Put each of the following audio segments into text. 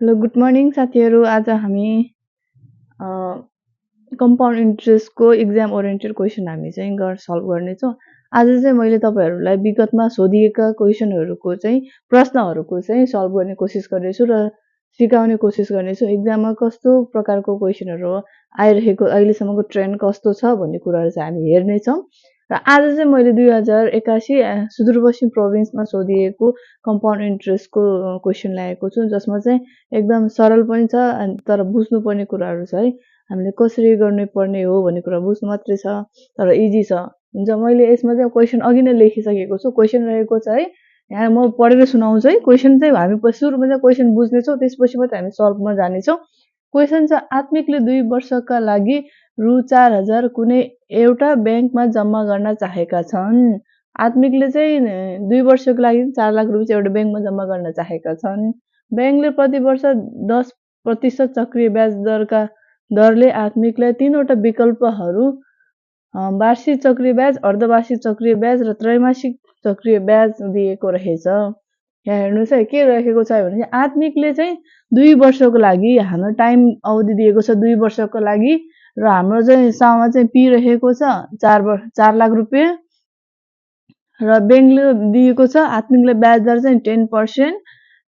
Hello good morning साथीहरू। आज हामी कम्पाउन्ड इन्ट्रेस्टको एक्जाम ओरिएन्टेड क्वेसन हामी चाहिँ सल्भ गर्नेछौँ। आज चाहिँ मैले तपाईँहरूलाई विगतमा सोधिएका क्वेसनहरूको चाहिँ प्रश्नहरूको चाहिँ सल्भ गर्ने कोसिस गर्नेछु र सिकाउने कोसिस गर्नेछु। एक्जाममा कस्तो प्रकारको क्वेसनहरू आइरहेको, अहिलेसम्मको ट्रेन्ड कस्तो छ भन्ने कुराहरू चाहिँ हामी हेर्नेछौँ। र आज चाहिँ मैले 2081 सुदूरपश्चिम प्रोभिन्समा सोधिएको कम्पाउन्ड इन्ट्रेस्टको क्वेसन ल्याएको छु, जसमा चाहिँ एकदम सरल पनि छ तर बुझ्नुपर्ने कुराहरू छ है। हामीले कसरी गर्नुपर्ने हो भन्ने कुरा बुझ्नु मात्रै छ, तर इजी छ। हुन्छ, मैले यसमा चाहिँ क्वेसन अघि नै लेखिसकेको छु। क्वेसन रहेको छ है, यहाँ म पढेर सुनाउँछु है। क्वेसन चाहिँ हामी सुरुमा चाहिँ क्वेसन बुझ्नेछौँ, त्यसपछि मात्रै हामी सल्भमा जानेछौँ। क्वेसन छ, आत्मिकले 2 वर्षका लागि रु 4000 कुनै एउटा ब्याङ्कमा जम्मा गर्न चाहेका छन्। आत्मिकले चाहिँ 2 वर्षको लागि 4 लाख रुपियाँ एउटा ब्याङ्कमा जम्मा गर्न चाहेका छन्। ब्याङ्कले प्रति वर्ष 10% चक्रिय ब्याज दरले आत्मिकलाई 3वटा विकल्पहरू वार्षिक चक्रिय ब्याज, अर्धवार्षिक चक्रिय ब्याज र त्रैमासिक चक्रिय ब्याज दिएको रहेछ। यहाँ हेर्नुहोस् है, के रहेको छ भने आत्मिकले चाहिँ 2 वर्षको लागि हाम्रो टाइम अवधि दिएको छ, 2 वर्षको लागि, र हाम्रो चाहिँ सामा चाहिँ पी रहेको छ 4 लाख रुपियाँ, र ब्याङ्कले दिएको छ आत्मिकलाई ब्याज दर चाहिँ 10%।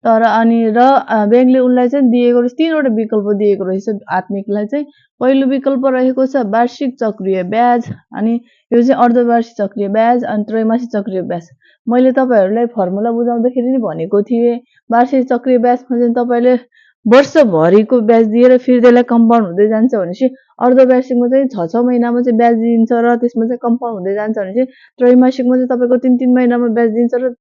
तर अनि ब्याङ्कले उनलाई चाहिँ दिएको रहेछ 3वटा विकल्प दिएको रहेछ आत्मिकलाई चाहिँ। पहिलो विकल्प रहेको छ वार्षिक चक्रिय ब्याज, अनि यो चाहिँ अर्धवार्षिक चक्रिय ब्याज, अनि त्रैमासिक चक्रिय ब्याज। मैले तपाईँहरूलाई फर्मुला बुझाउँदाखेरि नि भनेको थिएँ, वार्षिक चक्रिय ब्याजमा चाहिँ तपाईँले वर्षभरिको ब्याज दिएर फेरि त्यसलाई कम्पाउन्ड हुँदै जान्छ भनेपछि अर्धवार्षिकमा चाहिँ 6 महिनामा चाहिँ ब्याज दिन्छ र त्यसमा चाहिँ कम्पाउन्ड हुँदै जान्छ भनेपछि त्रैमासिकमा चाहिँ तपाईँको 3 महिनामा ब्याज दिन्छ र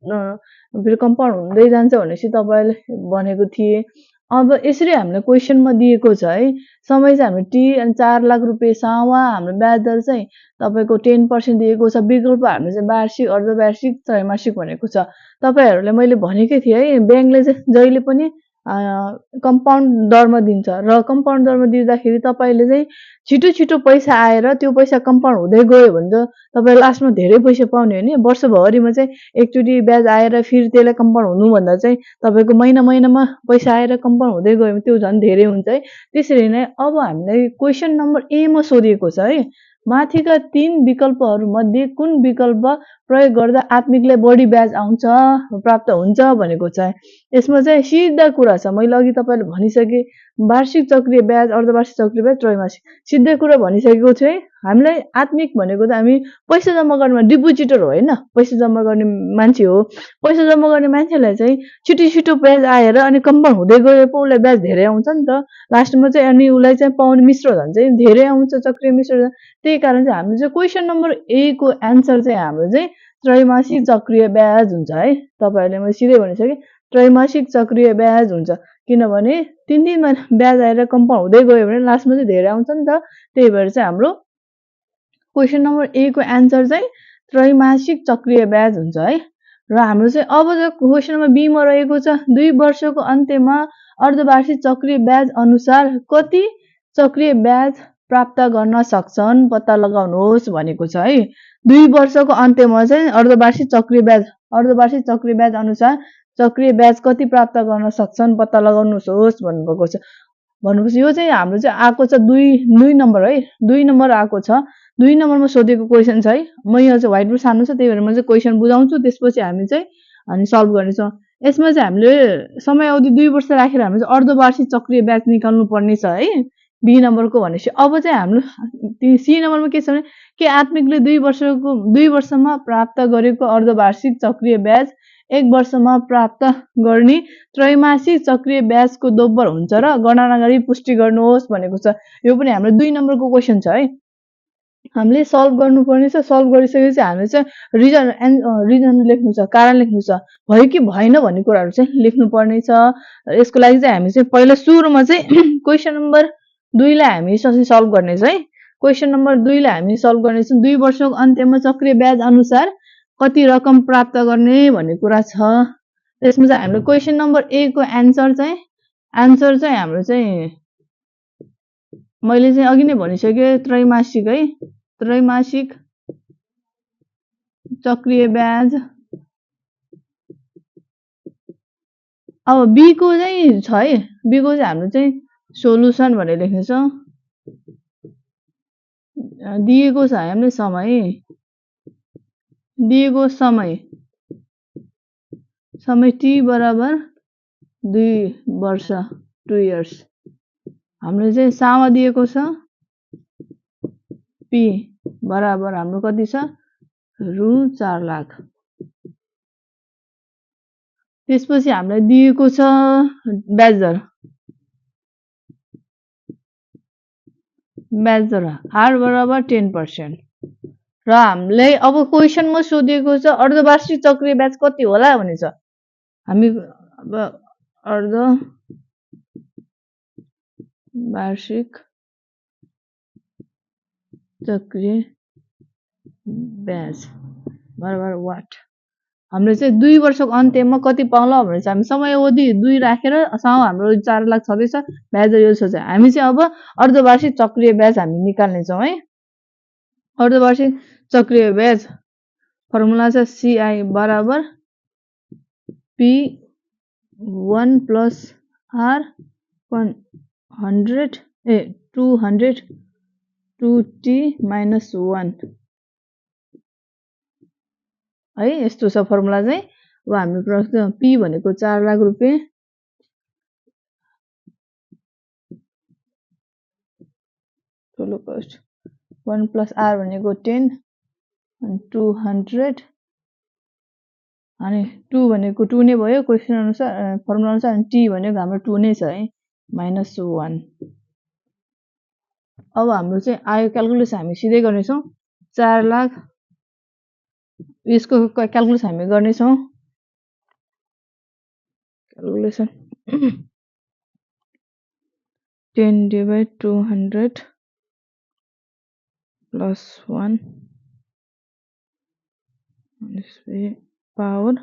फेरि कम्पाउन्ड हुँदै जान्छ भनेपछि तपाईँले भनेको थिएँ। अब यसरी हामीलाई क्वेसनमा दिएको छ है, समय चाहिँ हाम्रो टी अनि 4 लाख रुपियाँ सावा, हाम्रो ब्याज दर चाहिँ तपाईँको 10% दिएको छ। विकल्प हाम्रो चाहिँ वार्षिक, अर्धवार्षिक, त्रैमासिक भनेको छ। तपाईँहरूलाई मैले भनेकै थिएँ है, ब्याङ्कले चाहिँ जहिले पनि कम्पाउन्ड दरमा दिन्छ र कम्पाउन्ड दरमा दिँदाखेरि तपाईँले चाहिँ छिटो छिटो पैसा आएर त्यो पैसा कम्पाउन्ड हुँदै गयो भने त तपाईँ लास्टमा धेरै पैसा पाउने हो नि। वर्षभरिमा चाहिँ एकचोटि ब्याज आएर फेरि त्यसलाई कम्पाउन्ड हुनुभन्दा चाहिँ तपाईँको महिनामा पैसा आएर कम्पाउन्ड हुँदै गयो भने त्यो झन् धेरै हुन्छ है। त्यसरी नै अब हामीलाई क्वेसन नम्बर ए मा सोधिएको छ है, माथिका 3 विकल्पहरूमध्ये कुन विकल्प प्रयोग गर्दा आत्मिकलाई बढी ब्याज आउँछ, प्राप्त हुन्छ भनेको छ। यसमा चाहिँ सिधा कुरा छ, मैले अघि तपाईँले भनिसकेँ, वार्षिक चक्रिय ब्याज, अर्धवार्षिक चक्रिय ब्याज, त्रैमासिक। सिधै कुरा भनिसकेको छु है। हामीलाई आत्मिक भनेको त हामी पैसा जम्मा गर्ने डिपोजिटर हो होइन, पैसा जम्मा गर्ने मान्छे हो। पैसा जम्मा गर्ने मान्छेलाई चाहिँ छिटो छिटो ब्याज आएर अनि कम्पाउन्ड हुँदै गए पो उसलाई ब्याज धेरै आउँछ नि त। लास्टमा चाहिँ अनि उसलाई चाहिँ पाउने मिश्र धन चाहिँ धेरै आउँछ, चक्रिय मिश्र धन। त्यही कारण चाहिँ हाम्रो चाहिँ क्वेसन नम्बर ए को एन्सर चाहिँ हाम्रो चाहिँ त्रैमासिक चक्रिय ब्याज हुन्छ है। तपाईँहरूले मैले सिधै भनिसकेँ, त्रैमासिक चक्रिय ब्याज हुन्छ, किनभने 3 महिना ब्याज आएर कम्पाउन्ड हुँदै गयो भने लास्टमा चाहिँ धेरै आउँछ नि त। त्यही भएर चाहिँ हाम्रो क्वेसन नम्बर ए को एन्सर चाहिँ त्रैमासिक चक्रिय ब्याज हुन्छ है। र हाम्रो चाहिँ अब चाहिँ क्वेसन नम्बर बी मा रहेको छ, 2 वर्षको अन्त्यमा अर्धवार्षिक चक्रिय ब्याज अनुसार कति चक्रिय ब्याज प्राप्त गर्न सक्छन् पत्ता लगाउनुहोस् भनेको छ है। 2 वर्षको अन्त्यमा चाहिँ अर्धवार्षिक चक्रिय ब्याज अनुसार चक्रिय ब्याज कति प्राप्त गर्न सक्छन् पत्ता लगाउनुहोस् भन्नुभएको छ। भन्नुपर्छ यो चाहिँ हाम्रो चाहिँ आएको छ 2 नम्बर है, 2 नम्बर आएको छ। 2 नम्बरमा सोधेको क्वेसन छ है। म यहाँ चाहिँ व्हाइट बोर्ड सानो छ, त्यही भएर म चाहिँ क्वेसन बुझाउँछु, त्यसपछि हामी सल्भ गर्नेछौँ। यसमा चाहिँ हामीले समय अवधि 2 वर्ष राखेर हामीले चाहिँ अर्धवार्षिक चक्रिय ब्याज निकाल्नु पर्ने छ है, बी नम्बरको भनेपछि। अब चाहिँ हाम्रो सी नम्बरमा के छ भने, के आत्मिकले 2 वर्षमा प्राप्त गरेको अर्धवार्षिक चक्रिय ब्याज 1 वर्षमा प्राप्त गर्ने त्रैमासिक चक्रिय ब्याजको दोब्बर हुन्छ र गणना गरी पुष्टि गर्नुहोस् भनेको छ। यो पनि हाम्रो 2 नम्बरको क्वेसन छ है। हामीले सल्भ गर्नुपर्ने छ। सल्भ गरिसकेपछि हामीले चाहिँ रिजन लेख्नु छ, कारण लेख्नु छ, भयो कि भएन भन्ने कुराहरू चाहिँ लेख्नुपर्ने छ। यसको लागि चाहिँ हामी चाहिँ पहिला सुरुमा चाहिँ क्वेसन नम्बर 2 लाई हामी सल्भ गर्नेछौँ है। क्वेसन नम्बर 2 लाई हामी सल्भ गर्नेछौँ। 2 वर्षको अन्त्यमा चक्रिय ब्याज अनुसार कति रकम प्राप्त गर्ने भन्ने कुरा छ। त्यसमा चाहिँ हामीले क्वेसन नम्बर ए को एन्सर चाहिँ हाम्रो चाहिँ मैले चाहिँ अघि नै भनिसकेँ, त्रैमासिक है, त्रैमासिक चक्रिय ब्याज अब बी को चाहिँ छ है, बी को चाहिँ हाम्रो चाहिँ सोलुसन भनेर लेख्नेछ। दिएको छ हामीले समय, दिएको समय t बराबर 2 वर्ष 2 इयर्स। हाम्रो चाहिँ सामा दिएको छ पी बराबर हाम्रो कति छ रु 4 लाख। त्यसपछि हामीलाई दिएको छ ब्याज दर, आर बराबर 10%। र हामीलाई अब क्वेसनमा सोधिएको छ अर्धवार्षिक चक्रीय ब्याज कति होला भनेछ। हामी अब अर्धवार्षिक चक्रीय ब्याज बराबर वाट। हामीले चाहिँ 2 वर्षको अन्त्यमा कति पाउँला भनेर चाहिँ हामी समयावधि 2 राखेर हाम्रो 4 लाख छँदैछ, ब्याज यो छ। हामी चाहिँ अब अर्धवार्षिक चक्रीय ब्याज हामी निकाल्ने छौँ है। अर्धवार्षिक चक्रीय ब्याज फर्मुला छ CI बराबर P1 plus R 200 2T minus 1 है, यस्तो छ फर्मुला चाहिँ। अब हाम्रो प्रश्न P भनेको 4 लाख रुपियाँ, ठुलो कस्ट 1 प्लस R भनेको 10 अनि 200 अनि 2 भनेको 2 नै भयो क्वेसन अनुसार, फर्मुला अनुसार। अनि T भनेको हाम्रो 2 नै छ है, माइनस 1। अब हाम्रो चाहिँ आयो क्याल्कुलेसन हामी सिधै गर्नेछौँ। 4 लाख यसको क्याल्कुलेसन हामी गर्नेछौँ। क्याल्कुलेसन 10 डिभाइड 200 प्लस 1 पावर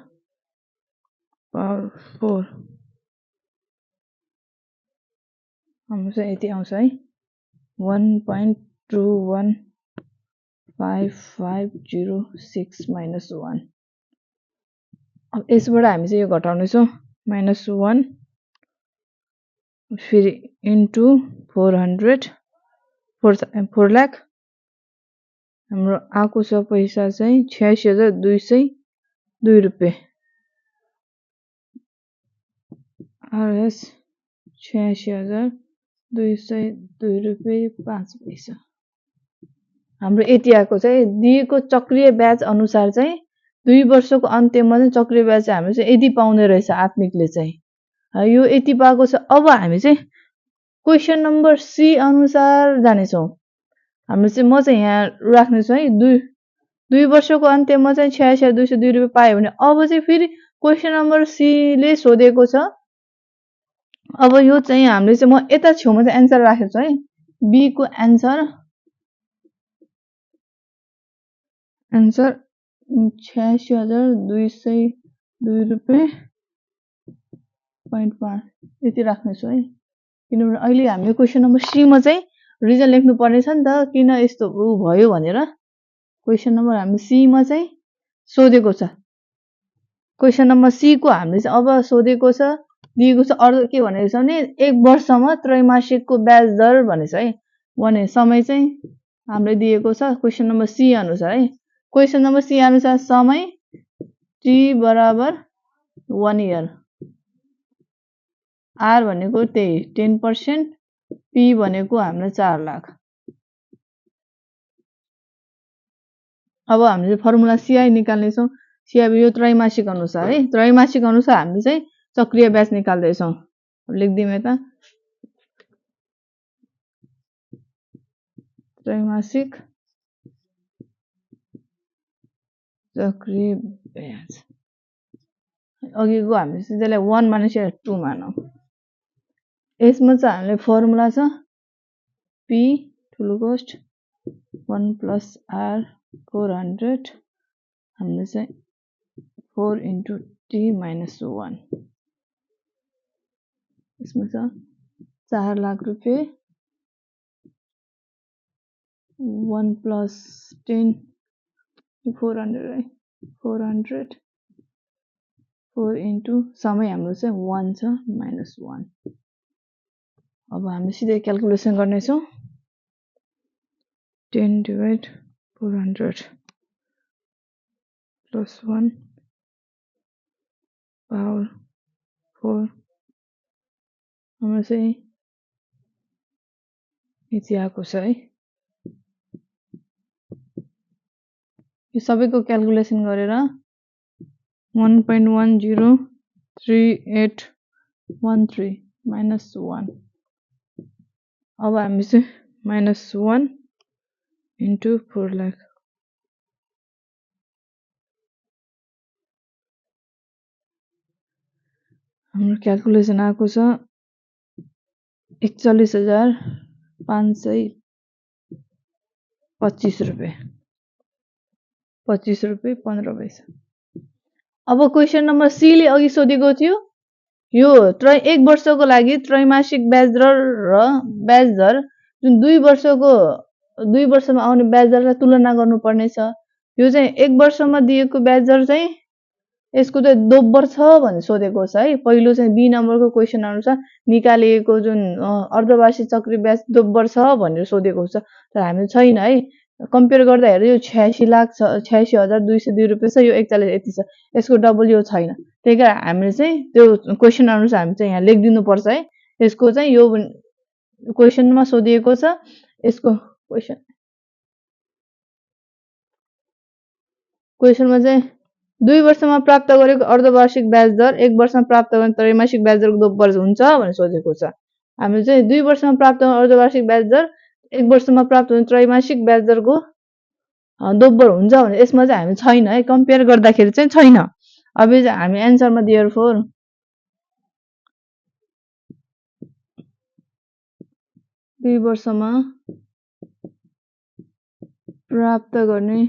4 हाम्रो चाहिँ यति आउँछ है, 1.21556 माइनस 1। अब यसबाट हामी चाहिँ यो घटाउनेछौँ, माइनस 1 फेरि इन्टु 4 लाख। हाम्रो आएको छ पैसा चाहिँ 86,202 रुपियाँ। आरएस 86,202 रुपियाँ 5 पैसा। हाम्रो यति आएको चाहिँ दिएको चक्रीय ब्याज अनुसार चाहिँ 2 वर्षको अन्त्यमा चाहिँ चक्रीय ब्याज चाहिँ हामीले चाहिँ यति पाउने रहेछ आत्मिकले चाहिँ, यो यति पाएको छ। अब हामी चाहिँ क्वेसन नम्बर सी अनुसार जानेछौँ। हाम्रो चाहिँ म चाहिँ यहाँ राख्नेछु है, 2 वर्षको अन्त्यमा चाहिँ 86,202 रुपियाँ पायो भने अब चाहिँ फेरि क्वेसन नम्बर सी ले सोधेको छ। अब यो चाहिँ हामीले चाहिँ म यता छेउमा चाहिँ एन्सर राखेको छु है, बी को एन्सर 86,202 रुपियाँ 0.5 यति राख्नेछु है। किनभने अहिले हामीले क्वेसन नम्बर सी मा चाहिँ रिजन लेख्नु पर्ने छ नि त, किन यस्तो भयो भनेर। क्वेसन नम्बर हामी सी मा चाहिँ सोधेको छ। क्वेसन नम्बर सी को हामीले चाहिँ अब सोधेको छ, दिएको छ अर्को के भनेको छ भने 1 वर्षमा त्रैमासिकको ब्याज दर भनेछ है। भने समय चाहिँ हामीले दिएको छ क्वेसन नम्बर सी अनुसार है। क्वेसन नम्बर सी अनुसार समय टी बराबर 1 इयर, आर भनेको त्यही 10%, पी भनेको हामीलाई 4 लाख। अब हामीले फर्मुला सीआई निकाल्नेछौँ। सीआई यो त्रैमासिक अनुसार है, त्रैमासिक अनुसार हामीले चाहिँ चक्रीय ब्याज निकाल्दैछौँ। लेख्दिउँ यता त्रैमासिक चक्रीय ब्याज। अघिको हामीले चाहिँ त्यसलाई 1 मानेर 2 मानौँ। यसमा चाहिँ हामीले फर्मुला छ पी ठुलो कस्ट 1 प्लस आर 400 हामीले चाहिँ 4 इन्टु टी माइनस 1। यसमा छ 4 लाख रुपियाँ 1 प्लस 10 400 है, 400 4 इन्टु समय हाम्रो चाहिँ 1 छ -1। अब हामी सिधै क्याल्कुलेसन गर्नेछौँ। 10 / 400 + 1 पावर 4 हाम्रो चाहिँ यति आएको छ है। यो सबैको क्याल्कुलेसन गरेर 1.103813 -1। अब हामी चाहिँ -1 इन्टु 4 लाख हाम्रो क्याल्कुलेसन आएको छ 41,525 रुपियाँ। 25 रुपियाँ 15 पैसा। अब क्वेसन नम्बर सी ले अघि सोधेको थियो यो 1 वर्षको लागि त्रैमासिक ब्याज दर र ब्याज दर जुन 2 वर्षमा आउने ब्याज दरलाई तुलना गर्नुपर्ने छ। यो चाहिँ 1 वर्षमा दिएको ब्याज दर चाहिँ यसको चाहिँ दोब्बर छ भनेर सोधेको छ है। पहिलो चाहिँ बी नम्बरको क्वेसन अनुसार निकालिएको जुन अर्धवार्षिक चक्री ब्याज दोब्बर छ भनेर सोधेको छ, तर हामी छैन है। कम्पेयर गर्दा हेर्दा यो 86,8202 रुपियाँ छ, यो 41 यति छ, यसको डबल यो छैन। त्यही कारण हामीले चाहिँ त्यो क्वेसन अनुसार हामी चाहिँ यहाँ लेखिदिनु पर्छ है। यसको चाहिँ यो क्वेसनमा सोधिएको छ, यसको क्वेसनमा चाहिँ 2 वर्षमा प्राप्त गरेको अर्धवार्षिक ब्याज दर 1 वर्षमा प्राप्त गर्ने त्रैमासिक ब्याज दरको दोब्बर हुन्छ भनेर सोधेको छ। हामी चाहिँ 2 वर्षमा प्राप्त गर्ने अर्धवार्षिक ब्याज दर 1 वर्षमा प्राप्त हुने त्रैमासिक ब्याज दरको दोब्बर हुन्छ भने यसमा चाहिँ हामी छैन है, कम्पेयर गर्दाखेरि चाहिँ छैन। अब हामी एन्सरमा देयरफोर 2 वर्षमा प्राप्त गर्ने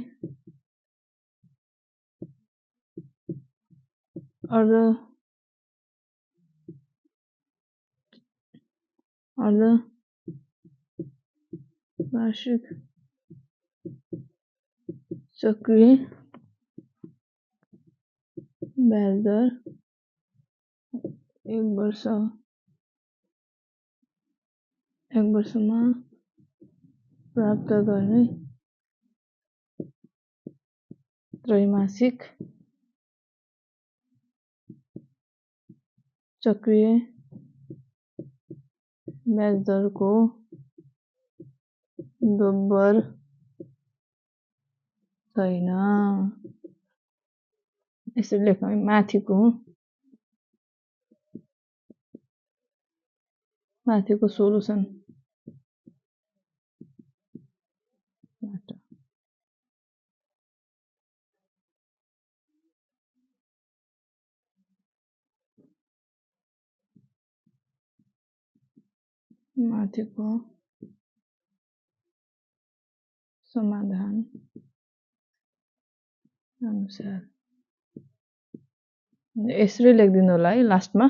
अर्धवार्षिक चक्रीय ब्याज दर 1 वर्षमा प्राप्त गर्ने त्रैमासिक चक्रीय ब्याज दरको दोब्बर छैन। यसरी लेख्नु माथिको सोलुसन। माथिको समाधान अनुसार यसरी लेखिदिनु होला है लास्टमा।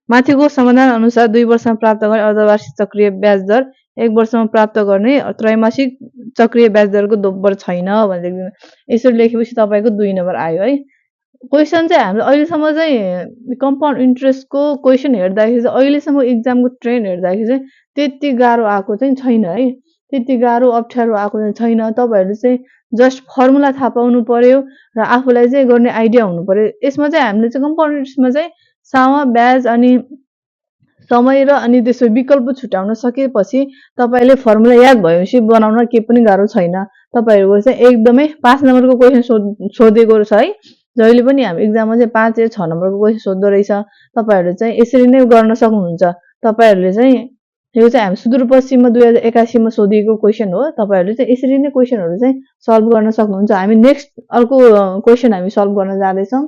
माथिको समाधान अनुसार 2 वर्षमा प्राप्त गर्ने अर्धवार्षिक चक्रीय ब्याज दर 1 वर्षमा प्राप्त गर्ने त्रैमासिक चक्रीय ब्याज दरको दोब्बर छैन भनेर लेखिदिनु। यसरी लेखेपछि तपाईँको 2 नम्बर आयो है। क्वेसन चाहिँ हामीले अहिलेसम्म चाहिँ कम्पाउन्ड इन्ट्रेस्टको क्वेसन हेर्दाखेरि चाहिँ अहिलेसम्म इक्जामको ट्रेन्ड हेर्दाखेरि चाहिँ त्यति गाह्रो आएको चाहिँ छैन है। त्यति गाह्रो अप्ठ्यारो आएको चाहिँ छैन। तपाईँहरूले चाहिँ जस्ट फर्मुला थाहा पाउनु पर्यो र आफूलाई चाहिँ गर्ने आइडिया हुनु पर्यो। यसमा चाहिँ हामीले चाहिँ कम्पाउन्ड इन्ट्रेस्टमा चाहिँ सामा ब्याज अनि समय र अनि त्यसो विकल्प छुट्याउन सकेपछि तपाईँले फर्मुला याद भएपछि बनाउन केही पनि गाह्रो छैन। तपाईँहरूको चाहिँ एकदमै 5 नम्बरको क्वेसन सोधेको छ है। जहिले पनि हामी इक्जाममा चाहिँ 5 या 6 नम्बरको क्वेसन सोध्दो रहेछ। तपाईँहरूले चाहिँ यसरी नै गर्न सक्नुहुन्छ। तपाईँहरूले चाहिँ यो चाहिँ हामी सुदूरपश्चिममा 2081 मा सोधिएको क्वेसन हो। तपाईँहरूले चाहिँ यसरी नै क्वेसनहरू चाहिँ सल्भ गर्न सक्नुहुन्छ। हामी नेक्स्ट अर्को क्वेसन हामी सल्भ गर्न जाँदैछौँ।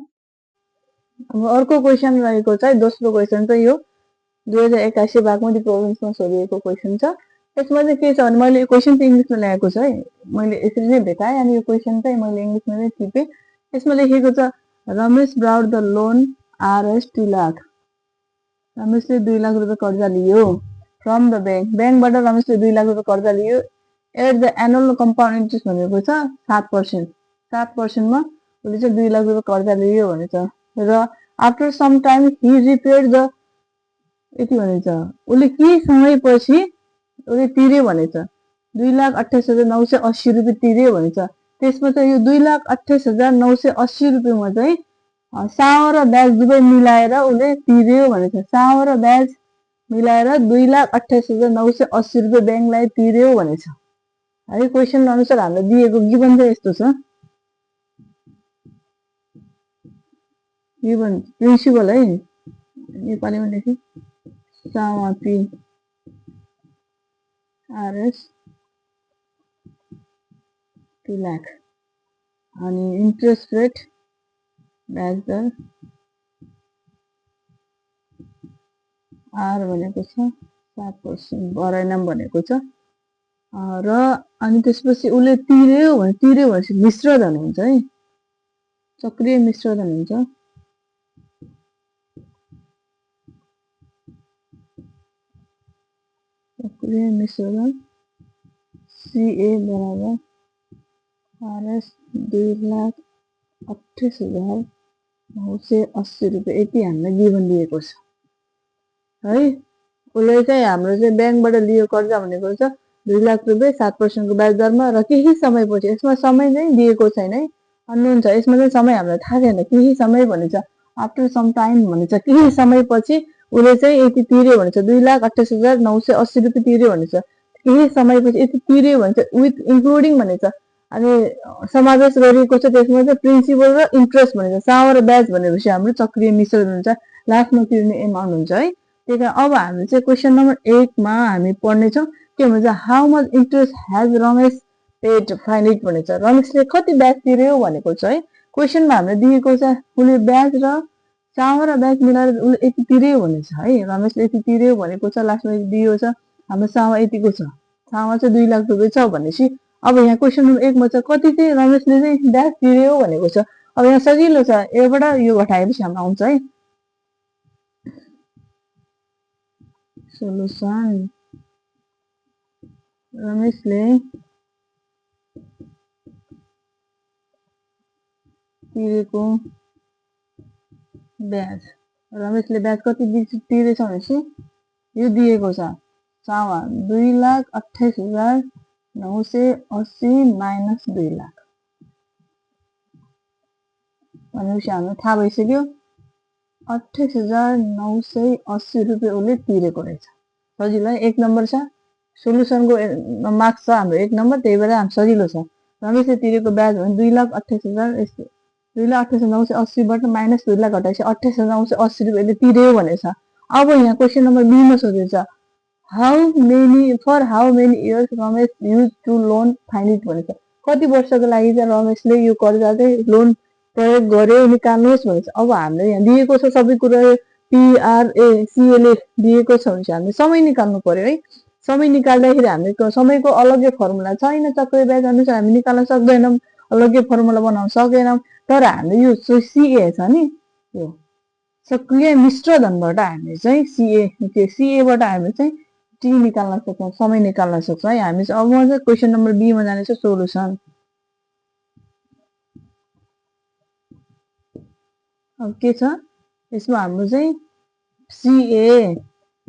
अब अर्को क्वेसन रहेको चाहिँ दोस्रो क्वेसन चाहिँ यो 2081 बागमती प्रोभिन्समा सोधिएको क्वेसन छ। यसमा चाहिँ के छ भने मैले यो क्वेसन चाहिँ इङ्ग्लिसमा ल्याएको छु है। मैले यसरी नै भेटाएँ अनि यो क्वेसन चाहिँ मैले इङ्ग्लिसमा नै टिपेँ। यसमा लेखेको छ Ramesh borrowed the loan RS 2 lakh. रमेशले 2 लाख रुपियाँ कर्जा लियो फ्रम द ब्याङ्क। ब्याङ्कबाट रमेशले 2 लाख रुपियाँ कर्जा लियो। At the annual compound interest भनेको छ 7%। 7%मा उसले चाहिँ 2 लाख रुपियाँ कर्जा लियो भनेछ र after some time he repaid the यति भनेछ उसले केही समयपछि उसले तिर्यो भनेछ 2,28,980 रुपियाँ तिर्यो भनेछ। त्यसमा चाहिँ यो 2,28,980 रुपियाँमा चाहिँ साव र ब्याज दुवै मिलाएर उसले तिर्यो भनेछ। साव र ब्याज मिलाएर 2,28,980 रुपियाँ ब्याङ्कलाई तिर्यो भनेछ है। क्वेसन अनुसार हामीलाई दिएको गिभन चाहिँ यस्तो छ। गिभन प्रिन्सिपल है नेपालीमा लेखेँ सावापी आरएस 2 लाख अनि इन्ट्रेस्ट रेट ब्याज दर आर भनेको छ 7% बराइनाम भनेको छ र अनि त्यसपछि उसले तिर्यो भनेपछि मिश्रधन हुन्छ है। चक्रीय मिश्रधन हुन्छ। चक्रीय मिश्रधन CA बराबर आरएस 2,28,980 रुपियाँ यति हामीलाई गिभन दिएको छ है। उसले चाहिँ हाम्रो चाहिँ ब्याङ्कबाट लियो कर्जा भनेको छ 2 लाख रुपियाँ 7% को ब्याज दरमा र केही समयपछि। यसमा समय चाहिँ दिएको छैन है, अननोन छ। यसमा चाहिँ समय हामीलाई थाहा छैन। केही समय भनेछ आफ्टर सम टाइम भनेछ। केही समयपछि उसले चाहिँ यति तिर्यो भनेछ 2,28,980 रुपियाँ तिर्यो भनेछ। केही समयपछि यति तिर्यो भनेछ विथ इन्क्लुडिङ भनेछ। अनि समावेश गरिएको छ त्यसमा चाहिँ प्रिन्सिपल र इन्ट्रेस्ट भनेछ। साव र ब्याज भनेपछि हाम्रो चक्रीय मिश्रण हुन्छ, लास्टमा तिर्ने एमाउन्ट हुन्छ है। त्यही कारण अब हामी चाहिँ क्वेसन नम्बर 1 मा हामी पढ्नेछौँ के भन्छ how much interest has Ramesh paid find भनेछ। रमेशले कति ब्याज तिर्यो भनेको छ है। क्वेसनमा हामीले दिएको छ उसले ब्याज र साव र ब्याज मिलाएर उसले यति तिर्यो भनेछ है। रमेशले यति तिर्यो भनेको छ, लास्टमा दिएको छ हाम्रो साव यतिको छ। साव चाहिँ 2 लाख रुपियाँ छ भनेपछि अब यहाँ क्वेसन नम्बर 1 मा चाहिँ कति चाहिँ रमेशले चाहिँ ब्याज तिर्यो भनेको छ। अब यहाँ सजिलो छ, यहाँबाट यो घटाएपछि हाम्रो आउँछ है। सोलुसन रमेशले तिरेको ब्याज, रमेशले ब्याज कति तिरेछ भनेपछि यो दिएको छ सावा 2,28,980 माइनस 2 लाख भनेपछि हामीलाई थाहा भइसक्यो 28,980 रुपियाँ उसले तिरेको रहेछ। सजिलो है, 1 नम्बर छ। सोलुसनको मार्क्स छ हाम्रो 1 नम्बर, त्यही भएर हाम्रो सजिलो छ। रमेशले तिरेको ब्याज भने 2,28,980 बाट माइनस 2 लाख घटाएपछि 28,980 रुपियाँ उसले तिर्यो भनेछ। अब यहाँ क्वेसन नम्बर बी मा सोधेछ for how many years Ramesh use to loan find it भनेछ। कति वर्षको लागि चाहिँ रमेशले यो कर्जा चाहिँ लोन प्रयोग गर्यो निकाल्नुहोस् भनेछ। अब हामीले यहाँ दिएको छ सबै कुरा PRACले दिएको छ भने हामीले समय निकाल्नु पर्यो है। समय निकाल्दाखेरि हामीले समयको अलग्गै फर्मुला छैन, चक्रीय ब्याज अनुसार हामी निकाल्न सक्दैनौँ, अलग्गै फर्मुला बनाउन सकेनौँ। तर हामीले यो CA छ नि, यो सक्रिय मिश्रधनबाट हामीले चाहिँ CAबाट हामीले चाहिँ T निकाल्न सक्छौँ, समय निकाल्न सक्छौँ है। हामी चाहिँ अब म चाहिँ क्वेसन नम्बर बी मा जानेछु सोलुसन। अब के छ यसमा हाम्रो चाहिँ CA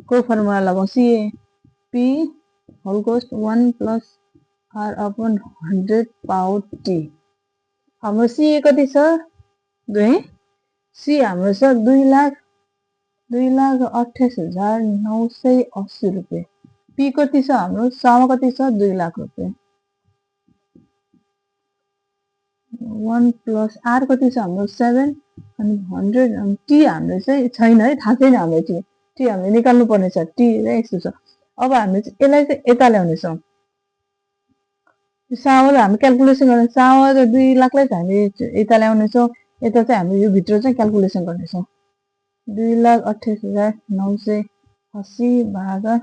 को फर्मुला लगाउँ। CA P होल कोस्ट 1 plus R upon 100 power T। हाम्रो CA कति छ 2, C हाम्रो छ 2,28,980 रुपियाँ। P कति छ हाम्रो सामा कति छ 2 लाख रुपियाँ। 1 प्लस R कति छ हाम्रो 7 अनि 100 अनि T हाम्रो चाहिँ छैन है, थाहा छैन हाम्रो T हामीले निकाल्नु पर्ने छ। T चाहिँ यस्तो छ। अब हामीले यसलाई चाहिँ यता ल्याउनेछौँ। सावर हामी क्याल्कुलेसन गर्ने, सावर 2 लाखलाई हामी यता ल्याउनेछौँ, यता चाहिँ हामी यो भित्र चाहिँ क्याल्कुलेसन गर्नेछौँ। 2,28,980 भागा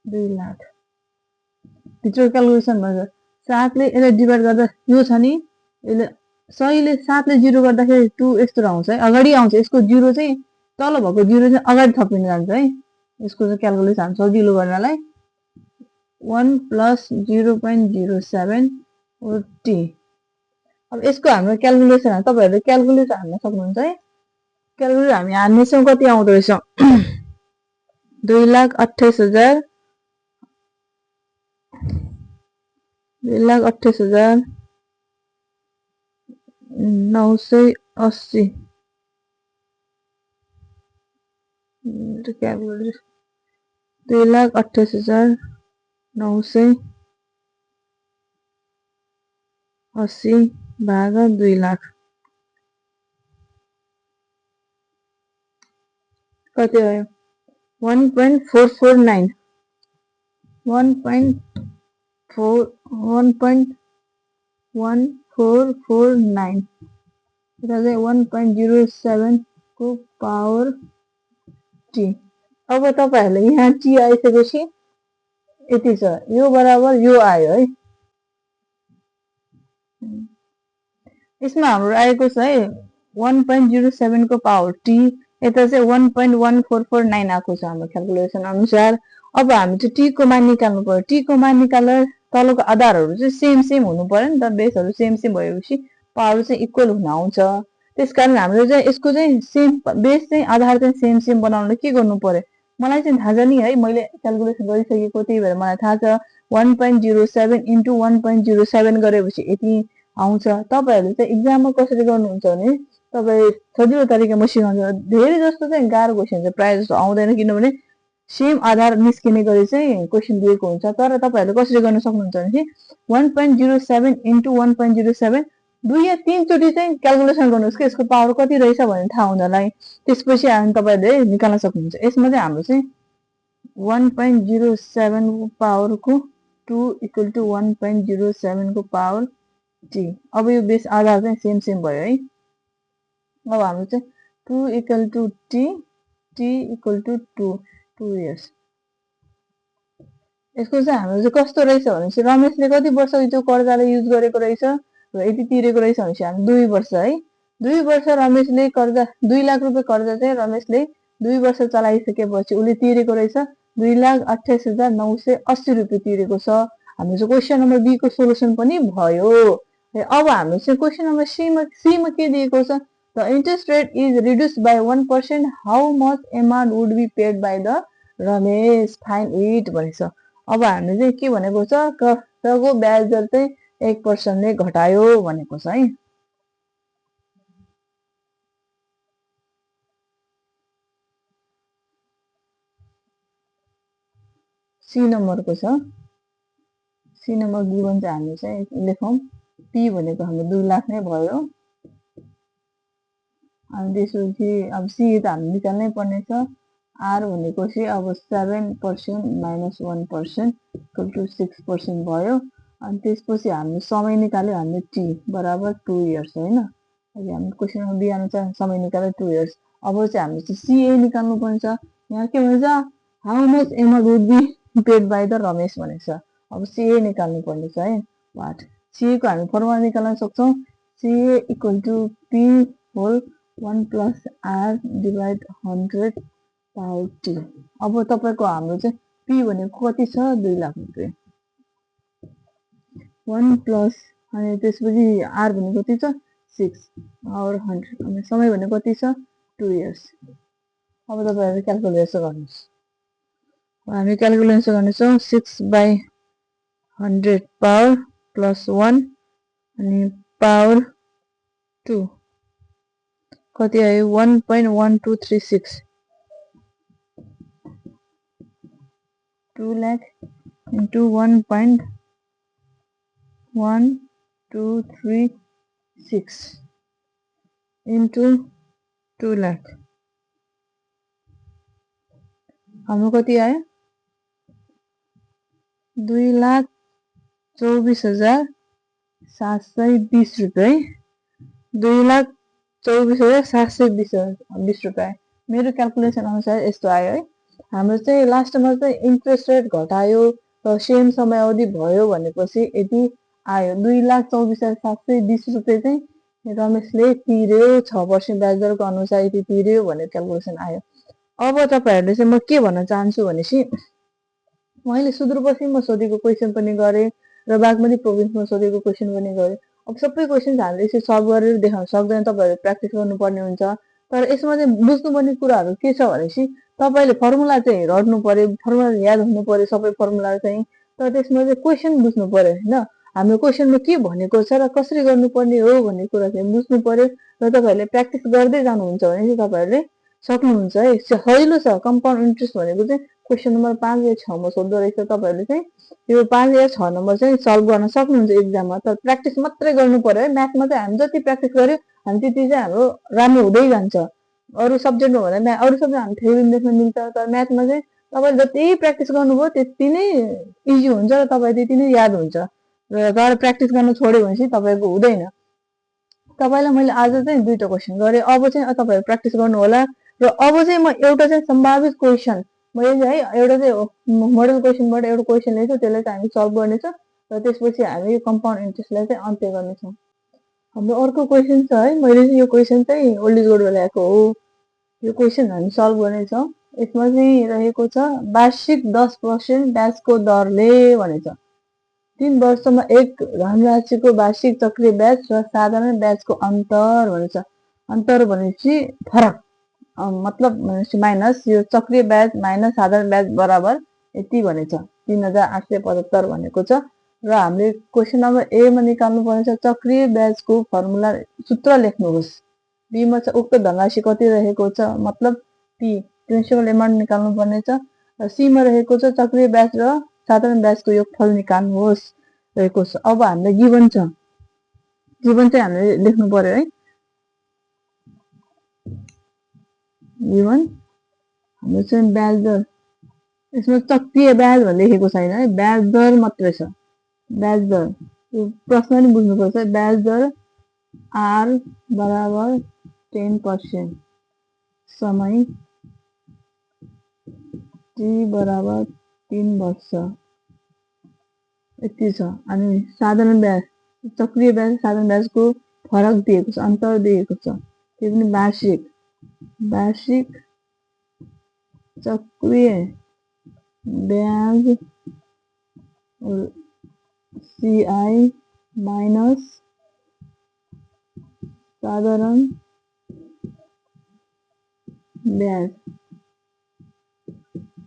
2 लाख भित्र क्याल्कुलेसन भन्छ। 7 ले यसलाई डिभाइड गर्दा यो छ नि, यसले सहीले 7 ले 0 गर्दाखेरि 2 यस्तो आउँछ है, अगाडि आउँछ। यसको 0 चाहिँ तल भएको 0 चाहिँ अगाडि थपिन जान्छ है। यसको चाहिँ क्याल्कुलेसन सजिलो गर्नलाई 1 प्लस 0.07 T। अब यसको हाम्रो क्याल्कुलेसन तपाईँहरूले क्याल्कुलेटर हाल्न सक्नुहुन्छ है। क्यालकुलेटर हामी हान्नेछौँ कति आउँदो रहेछ 2,28,000 2,28,980 क्यालकुलेटर 2,28,980 भागा 2 लाख कति आयो 1.449 1.1449 र चाहिँ 1.07 को पावर टी। अब तपाईहरुले यहाँ टी आइसकेपछि यति छ यो बराबर यो आयो है यसमा हाम्रो आएको छ है 1.07 को पावर टी यता चाहिँ 1.1449 आएको छ हाम्रो क्याल्कुलेसन अनुसार। अब हामी चाहिँ टी को मान निकाल्नु पर्यो टी को मान निकाल्दा तलको आधारहरु चाहिँ सेम हुनु पर्यो नि त बेसहरु सेम भएपछि पावर चाहिँ इक्वल हुन आउँछ। त्यसकारण हामीले चाहिँ यसको चाहिँ सेम बेस चाहिँ आधार चाहिँ सेम बनाउनलाई के गर्नु पर्यो मलाई चाहिँ थाहा छ नि है मैले क्याल्कुलेसन गरिसकेको त्यही भएर मलाई थाहा छ 1.07 इन्टु 1.07 गरेपछि यति आउँछ। तपाईहरुले चाहिँ एक्जाममा कसरी गर्नुहुन्छ भने तपाई सजिलो तरिकामा सिकाउँछ धेरै जस्तो चाहिँ गाह्रो क्वेशन चाहिँ प्राय जस्तो आउँदैन किनभने सेम आधार निस्किने गरी चाहिँ क्वेशन दिएको हुन्छ। तर तपाईहरुले कसरी गर्न सक्नुहुन्छ भने 1.07 इन्टु 1.07 दुई या तीन चोटी चाहिँ क्याल्कुलेसन गर्नुहोस् कि यसको पावर कति रहेछ भन्ने थाहा हुनलाई त्यसपछि हामी तपाईहरुले निकाल्न सक्नुहुन्छ। यसमा चाहिँ हाम्रो चाहिँ 1.07 को पावरको 2 इक्वल टु 1.07 को पावर टी। अब यो बेस आधार चाहिँ सेम भयो है। अब हाम्रो चाहिँ 2 equal to T T equal to 2 years. यसको चाहिँ हाम्रो चाहिँ कस्तो रहेछ भनेपछि रमेशले कति वर्ष त्यो कर्जाले युज गरेको रहेछ र यति तिरेको रहेछ भनेपछि हामी 2 वर्ष है 2 वर्ष रमेशले कर्जा 2 लाख रुपैयाँ कर्जा चाहिँ रमेशले 2 वर्ष चलाइसकेपछि उले तिरेको रहेछ 2,28,980 रुपैयाँ तिरेको छ। हाम्रो चाहिँ क्वेशन नम्बर बी को सोलुसन पनि भयो। अब हाम्रो चाहिँ क्वेशन नम्बर सी मा के दिएको छ the interest rate is reduced by 1%, how much amount would be paid by the Ramesh find it भनेछ। अब हामीले चाहिँ के भनेको छ कर्जाको ब्याज दर चाहिँ 1% ले घटायो भनेको छ है। सी नम्बरको छ सी नम्बर गिभन चाहिँ हामी चाहिँ लेखौं पी भनेको हाम्रो 2 लाख नै भयो। अनि त्यसपछि अब सी त हामी निकाल्नै पर्ने छ आर भनेको चाहिँ अब 7% माइनस 1% इक्वल टु 6% भयो। अनि त्यसपछि हामीले समय निकाल्यो हामीले टी बराबर 2 इयर्स हैन। अहिले हामी क्वेशनमा बी अनुसार समय निकाल्यो 2 इयर्स। अब चाहिँ हामीले चाहिँ सीए निकाल्नु पर्छ। यहाँ के भन्छ how much amount would be paid by the Ramesh भनेको छ। अब सीए निकाल्नु पर्ने छ है वाट सीए को हामी फर्मुला निकाल्न सक्छौं CA equal to P whole 1 plus R divide 100 power T. अब तपाईको हाम्रो चाहिँ पी भनेको कति छ 2 लाख रुपैयाँ 1 प्लस अनि त्यसपछि आर भनेको कति छ 6 पावर 100 अनि समय भनेको कति छ 2 इयर्स। अब तपाईहरुले क्याल्कुलेसन गर्नुस् हामी क्याल्कुलेसन गर्नेछौं 6/100 पावर प्लस 1 अनि पावर 2 कति आयो 1.1236 2 लाख इन्टु 1.1236 इन्टु 2 लाख हाम्रो कति आयो 2,24,720 रुपैयाँ 2,24,720 रुपैयाँ मेरो क्याल्कुलेसन अनुसार यस्तो आयो है। हाम्रो चाहिँ लास्टमा चाहिँ इन्ट्रेस्ट रेट घटायो र सेम समयावधि भयो भनेपछि यति आयो 2,24,720 रुपैयाँ चाहिँ रमेशले तिर्यो 6% ब्याज दरको अनुसार यति तिर्यो भनेर क्याल्कुलेसन आयो। अब तपाईहरुले चाहिँ म के भन्न चाहन्छु भनेपछि मैले सुदूरपश्चिममा सोधेको क्वेशन पनि गरे र बागमती प्रोभिन्समा सोधेको क्वेशन पनि गरे। अब सबै क्वेशन्स हामीले यसरी सल्भ गरेर देखाउन सक्दैन तपाईहरुले प्र्याक्टिस गर्नुपर्ने हुन्छ तर यसमा चाहिँ बुझ्नुपर्ने कुराहरू के छ भनेपछि तपाईँले फर्मुला चाहिँ रट्नु पर्यो, फर्मुला याद हुनु पर्यो सबै फर्मुला चाहिँ। तर त्यसमा चाहिँ क्वेसन बुझ्नु पर्यो होइन, हाम्रो क्वेसनमा के भनेको छ र कसरी गर्नुपर्ने हो भन्ने कुरा चाहिँ बुझ्नु पर्यो। र तपाईँहरूले प्र्याक्टिस गर्दै जानुहुन्छ भने चाहिँ तपाईँहरूले सक्नुहुन्छ है। सजिलो छ। कम्पाउन्ड इन्ट्रेस्ट भनेको चाहिँ क्वेसन नम्बर 5 या 6 मा सोध्दो रहेछ। तपाईँहरूले चाहिँ यो 5 या 6 नम्बर चाहिँ सल्भ गर्न सक्नुहुन्छ एक्जाममा। तर प्र्याक्टिस मात्रै गर्नु पर्यो है। म्याथमा चाहिँ हामी जति प्र्याक्टिस गर्यो हामी त्यति चाहिँ हाम्रो राम्रो हुँदै जान्छ। अरू सब्जेक्टमा भन्दा अरू सब्जेक्ट हामी थ्योरी लेख्न मिल्छ, तर म्याथमा चाहिँ तपाईँले जति प्र्याक्टिस गर्नुभयो त्यति नै इजी हुन्छ र तपाईँ त्यति नै याद हुन्छ। र तर प्र्याक्टिस गर्न छोड्यो भनेपछि तपाईँको हुँदैन। तपाईँलाई मैले आज चाहिँ 2टा क्वेसन गरेँ। अब चाहिँ तपाईँहरू प्र्याक्टिस गर्नु होला। र अब चाहिँ म एउटा चाहिँ सम्भावित क्वेसन मैले चाहिँ है एउटा चाहिँ मोडल क्वेसनबाट एउटा क्वेसन लिएछु, त्यसलाई चाहिँ हामी सल्भ गर्नेछौँ र त्यसपछि हामी यो कम्पाउन्ड इन्ट्रेस्टलाई चाहिँ अन्त्य गर्नेछौँ। हाम्रो अर्को क्वेसन छ है, मैले चाहिँ यो क्वेसन चाहिँ ओल्ड इज गोल्डबाट ल्याएको हो। यो क्वेसन हामी सल्भ गर्नेछौँ। यसमा चाहिँ रहेको छ वार्षिक 10% ब्याजको दरले भनेछ 3 वर्षमा एक धनराशिको वार्षिक चक्रीय ब्याज र साधारण ब्याजको अन्तर भनेछ। अन्तर भनेपछि फरक, मतलब भनेपछि माइनस यो चक्रीय ब्याज माइनस साधारण ब्याज बराबर यति भनेछ 3875 भनेको छ। र हामीले क्वेसन नम्बर ए मा निकाल्नु पर्नेछ चक्रीय ब्याजको फर्मुला सूत्र लेख्नुहोस्। बी मा चाहिँ उक्त धनराशि कति रहेको छ मतलब पी प्रिन्सिपल एमाउन्ट निकाल्नु पर्नेछ। र सी मा रहेको छ चक्रीय ब्याज र साधारण ब्याजको योगफल निकाल्नुहोस् रहेको छ। अब हामीले गिभन छ, गिभन चाहिँ हामीले लेख्नु पर्यो है। गिभन हाम्रो चाहिँ ब्याज दर, यसमा चक्रीय ब्याज भनेर लेखेको छैन है, ब्याज दर मात्रै छ। ब्याज दर यो प्रश्न नि बुझ्नुपर्छ। ब्याज दर आर बराबर 10%, समय टी बराबर 3 वर्ष यति छ। अनि साधारण ब्याज चक्रीय ब्याज साधारण ब्याजको फरक दिएको छ, अन्तर दिएको छ, त्यो पनि वार्षिक। वार्षिक चक्रीय ब्याज सीआई माइनस साधारण ब्याज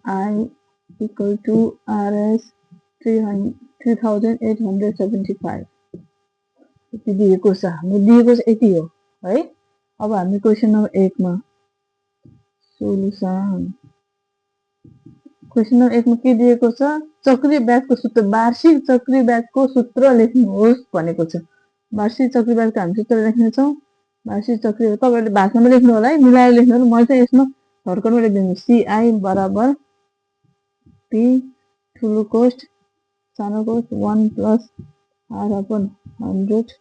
आई इक्वल टू आरएस 3875 यति दिएको छ। हाम्रो दिएको छ यति हो है। अब हामी क्वेसन नम्बर 1 मा सोलुसन, क्वेसन नम्बर 1 मा के दिएको छ चक्रीय ब्याजको सूत्र, वार्षिक चक्रीय ब्याजको सूत्र लेख्नुहोस् भनेको छ। वार्षिक चक्रीय ब्याजको हामी सूत्र लेख्नेछौँ। वार्षिक चक्रीय तपाईँहरूले भाषामा लेख्नु होला है, मिलाएर लेख्नु होला। मैले चाहिँ यसमा धर्कनमा लेखिदिन्छु। सीआई बराबर पी ठुलो कोस्ट सानो कोस्ट 1 plus R upon 100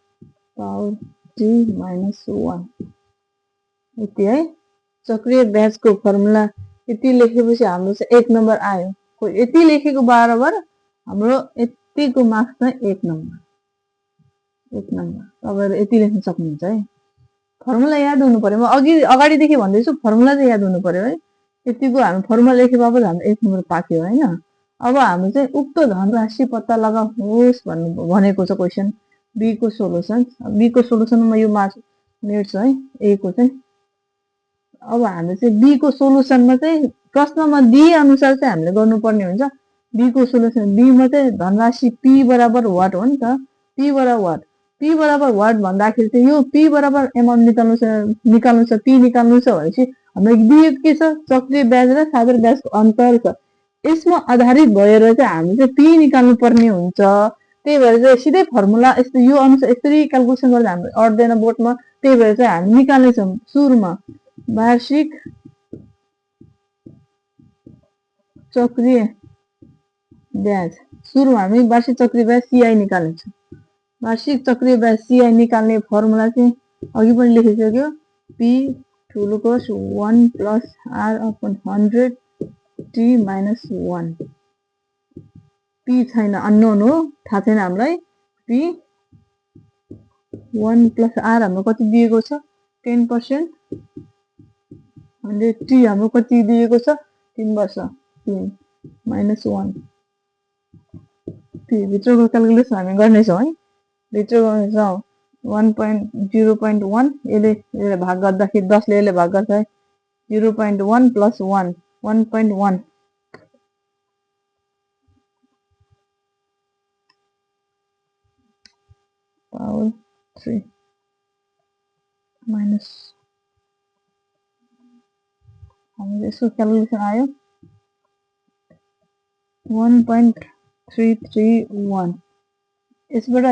power T minus 1 यति है। चक्रीय ब्याजको फर्मुला यति लेखेपछि हाम्रो चाहिँ 1 नम्बर आयो। यति लेखेको बराबर हाम्रो यतिको मार्क्स चाहिँ 1 नम्बर। 1 नम्बर तपाईँहरू यति लेख्न सक्नुहुन्छ है। फर्मुला याद हुनु पर्यो। म अगाडिदेखि भन्दैछु फर्मुला चाहिँ याद हुनु पर्यो है। यतिको हामी फर्मुला लेखे बापत हाम्रो 1 नम्बर पाक्यो होइन। अब हामी चाहिँ उक्त धनराशि पत्ता लगाउनुहोस् भनेको छ क्वेसन। बी को सोलुसन, बी को सोलुसनमा यो मार्क्स मेट्छ है ए को चाहिँ। अब हामी चाहिँ बी को सोलुसनमा चाहिँ प्रश्नमा दिए अनुसार चाहिँ हामीले गर्नुपर्ने हुन्छ। बी को सोलुसन, बी मा चाहिँ धनराशि पी बराबर वाट हो नि त। पी बराबर वाट, पी बराबर वाट भन्दाखेरि चाहिँ यो पी बराबर एमाउन्ट निकाल्नु छ पी निकाल्नु छ भनेपछि हाम्रो दिएको के छ चक्रीय ब्याज र साधारण ब्याजको अन्तर छ। यसमा आधारित भएर चाहिँ हामी चाहिँ पी निकाल्नु पर्ने हुन्छ। त्यही भएर चाहिँ सिधै फर्मुला यस्तो यो अनुसार यसरी क्यालकुलेसन गर्दा हाम्रो अट्दैन बोर्डमा। त्यही भएर चाहिँ हामी निकाल्नेछौँ सुरुमा वार्षिक चक्रीय ब्याज। सुरुमा हामी वार्षिक चक्रीय ब्याज सीआई निकाल्नेछौँ। वार्षिक चक्रीय ब्याज सीआई निकाल्ने फर्मुला चाहिँ अघि पनि लेखिसक्यो। पी ठुलो कोस 1 plus R upon 100 T minus 1। P छैन, अननोन हो, थाहा छैन हामीलाई। पी 1 प्लस आर हाम्रो कति दिएको छ 10%। अनि टी हाम्रो कति दिएको छ 3 वर्ष 3 माइनस 1। पी भित्रको क्यालकुलेसन हामी गर्नेछौँ है, भित्र गर्नेछौँ। 0.1 यसले भाग गर्दाखेरि 10 ले यसले भाग गर्छ 0.1 + 1 1.1 power 3 minus हाम्रो यसको क्याल्कुलेसन आयो 1.331 यसबाट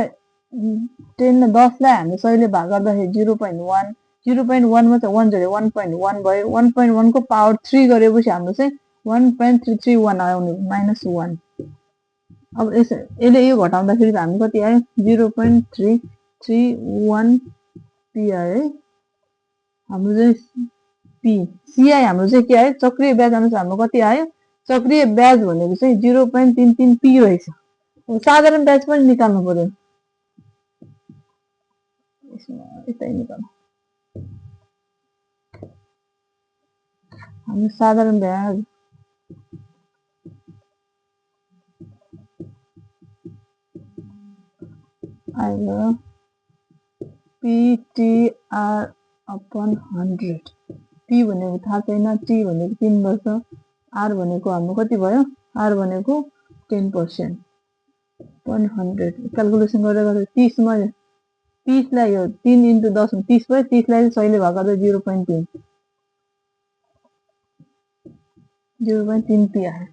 10 र 10 लाई हामीले सहीले भाग गर्दाखेरि 0.1 0.1 मा चाहिँ 1 जोड्यो 1.1 भयो 1.1 को पावर 3 गरेपछि हाम्रो चाहिँ 1.331 आउने -1 अब यसले यो घटाउँदाखेरि हामी कति आयो 0.331 पी आयो है हाम्रो चाहिँ पी सीआई हाम्रो चाहिँ के आयो चक्रीय ब्याज अनुसार हाम्रो कति आयो चक्रीय ब्याज भनेको चाहिँ 0.33 पी रहेछ साधारण ब्याज पनि निकाल्नु पर्यो यतै निकाल्नु हामी साधारण ब्याज आयो PTR upon 100 P भनेको थाहा छैन T भनेको 3 वर्ष R भनेको हाम्रो कति भयो R भनेको 10% 100 क्याल्कुलेसन गरेर 30 मा 30 लाई यो 3 × 10 मा 30 भयो 30 लाई सहीले भाग गर्दा 0.3 पी आयो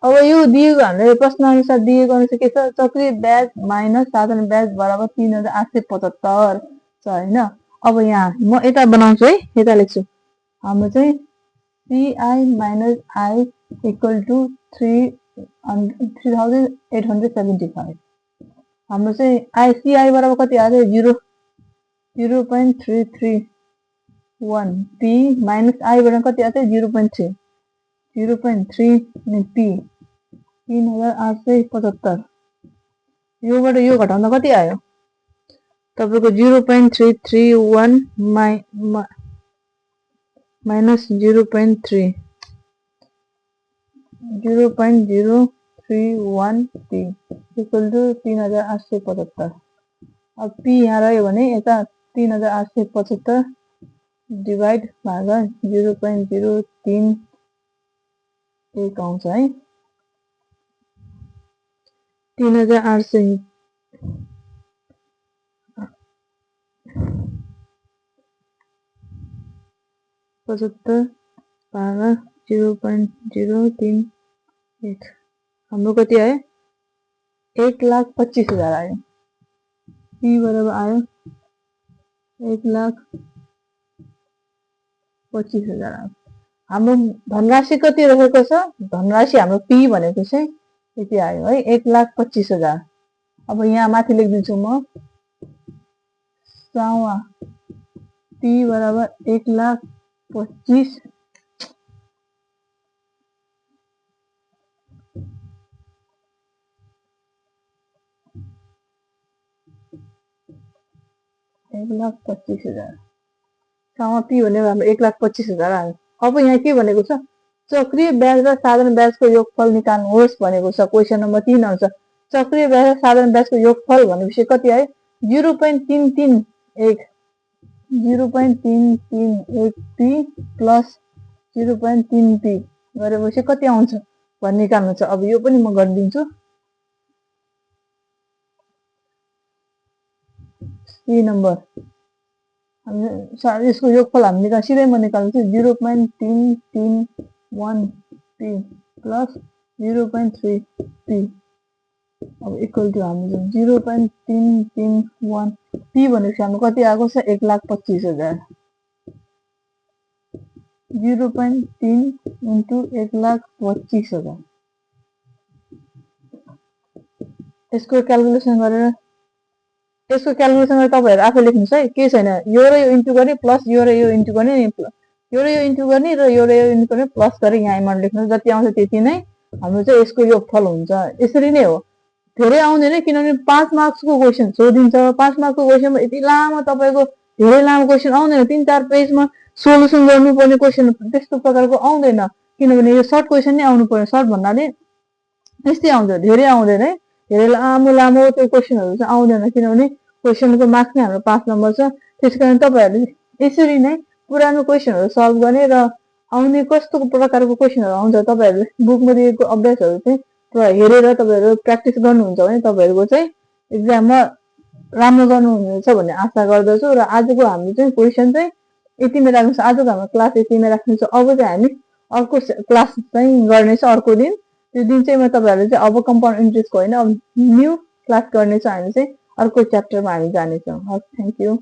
अब यो दिएको हामीले प्रश्न अनुसार दिएको अनुसार के छ चक्रीय ब्याज माइनस साधारण ब्याज बराबर 3875 छ हैन अब यहाँ म यता बनाउँछु है यता लेख्छु हाम्रो चाहिँ CI minus I equal to 3875 हाम्रो चाहिँ ICI बराबर कति आयो 0.331 P minus I बराबर कति आयो 0.3 P 3875 योबाट यो घटाउँदा कति आयो तपाईको 0.331 minus 0.3 0.031 P equal to 3875 अब P यहाँ रह्यो भने यता 3875 डिवाइड भागा 0.031 आउँछ है 3875 भागा 0.038 हाम्रो कति आयो 1,25,000 आयो P बराबर आयो 1,25,000 आयो हाम्रो धनराशि कति रहेको छ धनराशि हाम्रो P भनेको चाहिँ यति आयो है 1,25,000 अब यहाँ माथि लेख्दिन्छु म सावा P बराबर 1,25,000 सावा P भनेको हाम्रो 1,25,000 आयो अब यहाँ के भनेको छ चक्रीय ब्याज र साधारण ब्याजको योगफल निकाल्नुहोस् भनेको छ क्वेशन नम्बर 3 आउँछ चक्रीय ब्याज र साधारण ब्याजको योगफल भनेपछि कति आयो 0.331 P प्लस 0.3 P गरेपछि कति आउँछ भन्ने निकाल्नु छ अब यो पनि म गरिदिन्छु सी नम्बर यसको योगफल हामी सिधै म निकाल्छु 0.331 P प्लस 0.3 P अब इक्वल टु हाम्रो 0.331 P भनेपछि हाम्रो कति आएको छ 1,25,000 0.3 into 1,25,000 यसको क्याल्कुलेसन गरेर तपाईहरु आफै लेख्नुस् है के छैन यो र यो इन्टु गर्ने प्लस यो र यो इन्टु गर्ने यो र यो इन्टु गर्ने र यो र यो इन्टु गर्ने प्लस गरे यहाँ एमाउन्ट लेख्नु जति आउँछ त्यति नै हाम्रो चाहिँ यसको योगफल हुन्छ यसरी नै हो धेरै आउँदैन किनभने 5 मार्क्सको क्वेशन सोधिन्छ 5 मार्क्सको क्वेशनमा यति लामो तपाईको धेरै लामो क्वेशन आउँदैन 3-4 पेजमा सोलुसन गर्नुपर्ने क्वेशन त्यस्तो प्रकारको आउँदैन किनभने यो सर्ट क्वेशन नै आउनु पर्यो सर्ट भन्नाले यस्तै आउँछ धेरै आउँदैन है धेरै लामो लामो त्यो क्वेसनहरू चाहिँ आउँदैन, किनभने क्वेसनको मार्क्स नै हाम्रो 5 नम्बर छ। त्यसकारण तपाईँहरूले यसरी नै पुरानो क्वेसनहरू सल्भ गर्ने र आउने कस्तो प्रकारको क्वेसनहरू आउँछ तपाईँहरूले बुकमा दिएको अभ्यासहरू चाहिँ हेरेर तपाईँहरू प्र्याक्टिस गर्नुहुन्छ भने तपाईँहरूको चाहिँ इक्जाममा राम्रो गर्नुहुनेछ भन्ने आशा गर्दछु। र आजको हाम्रो चाहिँ क्वेसन चाहिँ यतिमै राख्नु छ। आजको हाम्रो क्लास यतिमै राख्नु छ। अब चाहिँ हामी अर्को क्लास चाहिँ गर्नेछ अर्को दिन। त्यो दिन चाहिँ म तपाईँहरूले चाहिँ अब कम्पाउन्ड इन्ट्रेस्टको होइन, अब न्यू क्लास गर्नेछौँ। हामी चाहिँ अर्को च्याप्टरमा हामी जानेछौँ। हस्, थ्याङ्क यू।